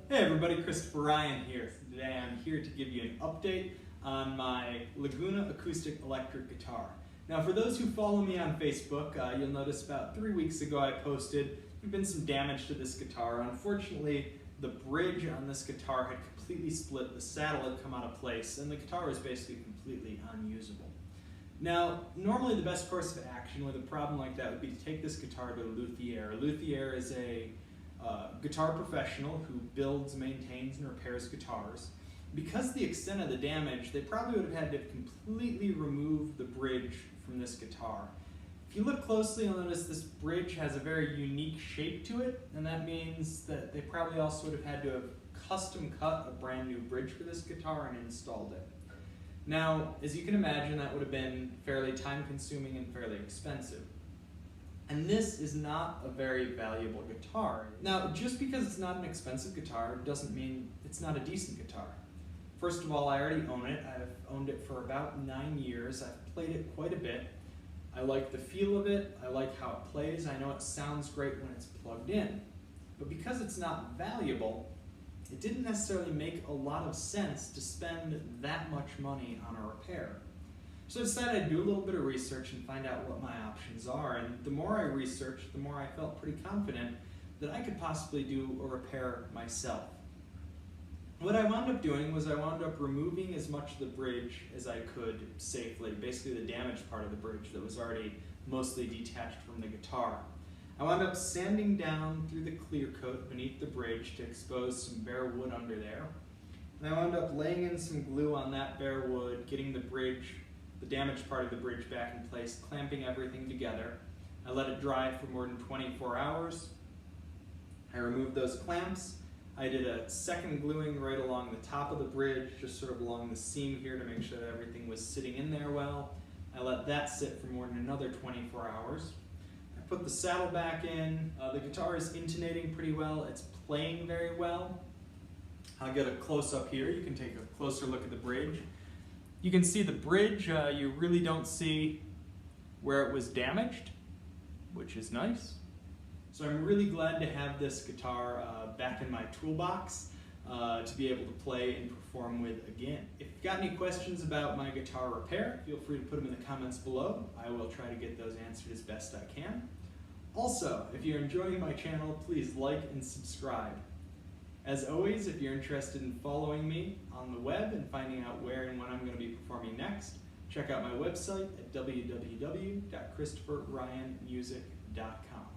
Hey everybody, Christopher Ryan here. Today I'm here to give you an update on my Laguna acoustic-electric guitar. Now for those who follow me on Facebook, you'll notice about 3 weeks ago I posted there's been some damage to this guitar. Unfortunately, the bridge on this guitar had completely split, the saddle had come out of place, and the guitar was basically completely unusable. Now, normally the best course of action with a problem like that would be to take this guitar to a luthier. A luthier is a guitar professional who builds, maintains, and repairs guitars. Because of the extent of the damage, they probably would have had to completely remove the bridge from this guitar. If you look closely, you'll notice this bridge has a very unique shape to it, and that means that they probably also would have had to have custom cut a brand new bridge for this guitar and installed it. Now, as you can imagine, that would have been fairly time-consuming and fairly expensive. And this is not a very valuable guitar. Now, just because it's not an expensive guitar doesn't mean it's not a decent guitar. First of all, I already own it. I've owned it for about 9 years. I've played it quite a bit. I like the feel of it. I like how it plays. I know it sounds great when it's plugged in. But because it's not valuable, it didn't necessarily make a lot of sense to spend that much money on a repair. So I decided I'd do a little bit of research and find out what my options are, and the more I researched, the more I felt pretty confident that I could possibly do a repair myself. What I wound up doing was I wound up removing as much of the bridge as I could safely, basically the damaged part of the bridge that was already mostly detached from the guitar. I wound up sanding down through the clear coat beneath the bridge to expose some bare wood under there. And I wound up laying in some glue on that bare wood, getting the damaged part of the bridge back in place, clamping everything together. I let it dry for more than 24 hours. I removed those clamps. I did a second gluing right along the top of the bridge, just sort of along the seam here to make sure that everything was sitting in there well. I let that sit for more than another 24 hours. I put the saddle back in. The guitar is intonating pretty well. It's playing very well. I'll get a close-up here. You can take a closer look at the bridge. You can see the bridge. You really don't see where it was damaged, which is nice. So I'm really glad to have this guitar back in my toolbox to be able to play and perform with again. If you've got any questions about my guitar repair, feel free to put them in the comments below. I will try to get those answered as best I can. Also, if you're enjoying my channel, please like and subscribe. As always, if you're interested in following me on the web and finding out where and when I'm going to be performing next, check out my website at www.christopherryanmusic.com.